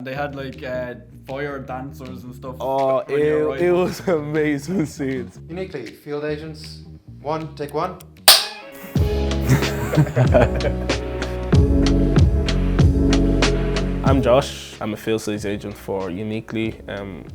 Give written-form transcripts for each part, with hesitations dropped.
They had like fire dancers and stuff. Oh, when you arrived. it was amazing scenes. Uniquely, field agents. One, take one. I'm Josh. I'm a field sales agent for Uniquely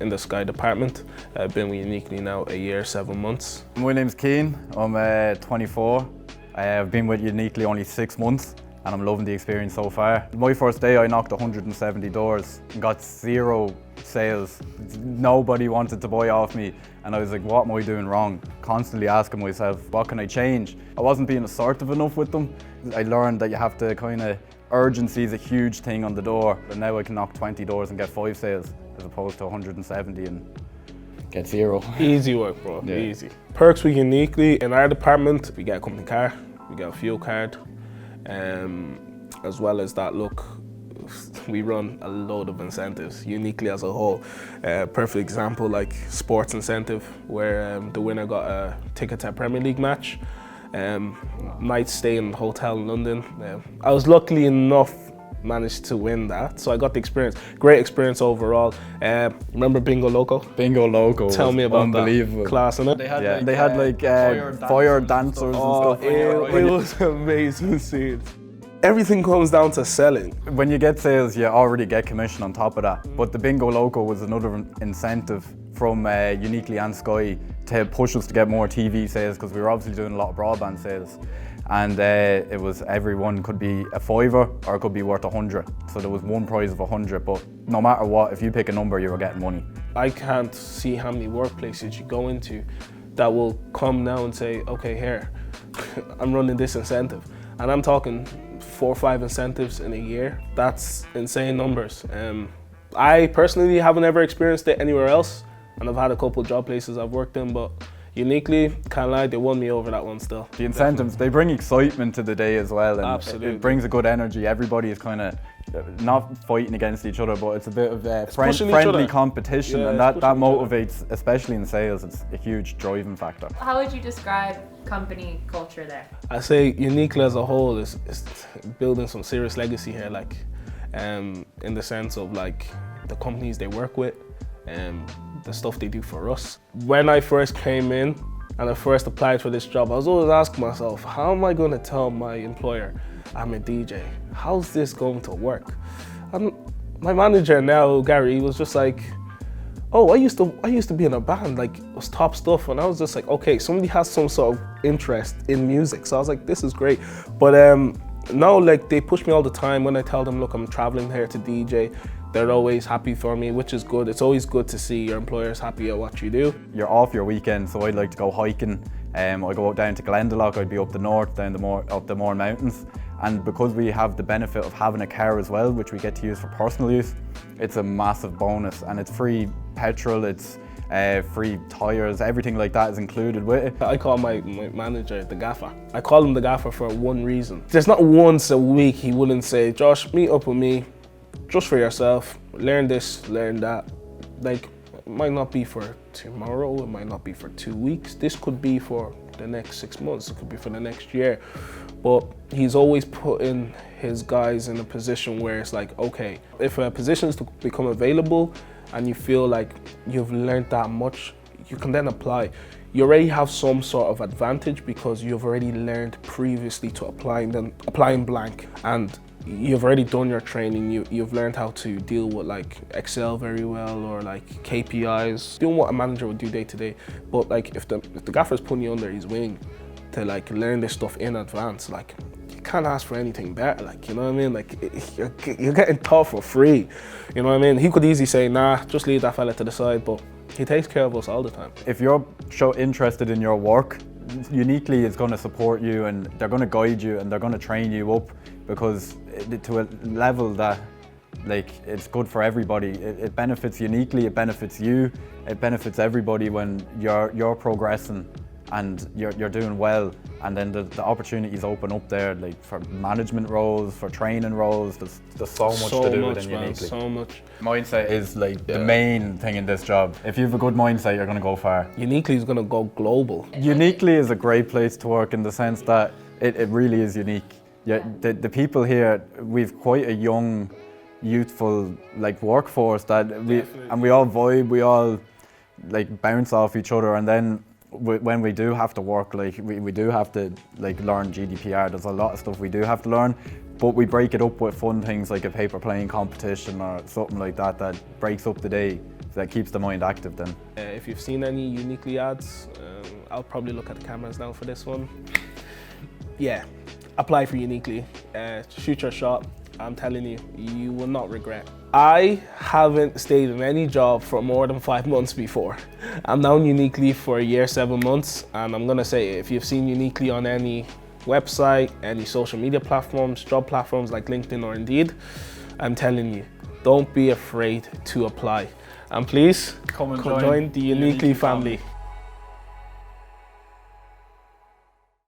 in the Sky department. I've been with Uniquely now a year, 7 months. My name's Keane. I'm 24. I've been with Uniquely only 6 months and I'm loving the experience so far. My first day I knocked 170 doors and got 0 sales. Nobody wanted to buy off me and I was like, what am I doing wrong? Constantly asking myself, what can I change? I wasn't being assertive enough with them. I learned that you have to urgency is a huge thing on the door, but now I can knock 20 doors and get 5 sales as opposed to 170 and get 0. Easy work, bro, Yeah. easy. Perks with Uniquely, in our department, we get a company car, we get a fuel card, as well as that, look, we run a load of incentives, Uniquely as a whole. Perfect example, like sports incentive, where the winner got a ticket to a Premier League match. Night stay in a hotel in London. I was luckily enough managed to win that, so I got the experience. Great experience overall. Remember Bingo Loco? Bingo Loco. Tell me about unbelievable. that. Class, innit? They had fire dancers and Oh, stuff. it was amazing scenes. Everything comes down to selling. When you get sales, you already get commission on top of that. But the Bingo Loco was another incentive from Uniquely and Sky to push us to get more TV sales because we were obviously doing a lot of broadband sales. And it was everyone could be a fiver or it could be worth 100. So there was one prize of 100, but no matter what, if you pick a number, you were getting money. I can't see how many workplaces you go into that will come now and say, okay, here, I'm running this incentive. And I'm talking 4 or 5 incentives in a year. That's insane numbers. I personally haven't ever experienced it anywhere else, and I've had a couple of job places I've worked in, but Uniquely, can't lie, they won me over that one still. The incentives, they bring excitement to the day as well, and Absolutely. it brings a good energy. Everybody is not fighting against each other, but it's a bit of pushing each friendly other. competition, Yeah, and it's that pushing each other. motivates, especially in sales. It's a huge driving factor. How would you describe company culture there? I say Uniquely as a whole is building some serious legacy here, like in the sense of like the companies they work with, the stuff they do for us. When I first came in and I first applied for this job, I was always asking myself, how am I going to tell my employer I'm a DJ? How's this going to work? And my manager now, Gary, was just like, oh, I used to be in a band, like it was top stuff, and I was just like, okay, somebody has some sort of interest in music, so I was like, this is great. But now, like, they push me all the time when I tell them, look, I'm traveling here to DJ. They're always happy for me, which is good. It's always good to see your employers happy at what you do. You're off your weekend, so I'd like to go hiking. I go out down to Glendalough, I'd be up the north, up the Mourne Mountains. And because we have the benefit of having a car as well, which we get to use for personal use, it's a massive bonus, and it's free petrol, it's free tyres, everything like that is included with it. I call my manager the gaffer. I call him the gaffer for one reason. There's not once a week he wouldn't say, Josh, meet up with me, just for yourself, learn this, learn that. Like, it might not be for tomorrow, it might not be for 2 weeks, this could be for the next 6 months, it could be for the next year. But he's always putting his guys in a position where it's like, okay, if a position's to become available and you feel like you've learned that much, you can then apply. You already have some sort of advantage because you've already learned previously to applying blank, and you've already done your training. You've learned how to deal with like Excel very well, or like KPIs, doing what a manager would do day to day. But like if the gaffer's putting you under his wing to like learn this stuff in advance, like you can't ask for anything better. Like, you know what I mean? Like you're getting taught for free. You know what I mean? He could easily say, nah, just leave that fella to the side, but he takes care of us all the time. If you're interested in your work, Uniquely is going to support you, and they're going to guide you, and they're going to train you up, because to a level that like it's good for everybody. It benefits Uniquely, it benefits you, it benefits everybody when you're progressing and you're doing well, and then the opportunities open up there, like for management roles, for training roles. There's so much to do within Uniquely. So much. Mindset is like the main thing in this job. If you have a good mindset, you're going to go far. Uniquely is going to go global. Uniquely is a great place to work in the sense that it really is unique. Yeah, the people here, we've quite a young youthful like workforce that Definitely. we all vibe, we all like bounce off each other, and then when we do have to work, like we do have to like learn GDPR. There's a lot of stuff we do have to learn, but we break it up with fun things like a paper plane competition or something like that that breaks up the day, that keeps the mind active then. If you've seen any Uniquely ads, I'll probably look at the cameras now for this one. Yeah, apply for Uniquely. Shoot your shot. I'm telling you, you will not regret. I haven't stayed in any job for more than 5 months before. I'm now in Uniquely for a year, 7 months, and I'm gonna say, if you've seen Uniquely on any website, any social media platforms, job platforms like LinkedIn or Indeed, I'm telling you, don't be afraid to apply. And please, Come and join the Uniquely family.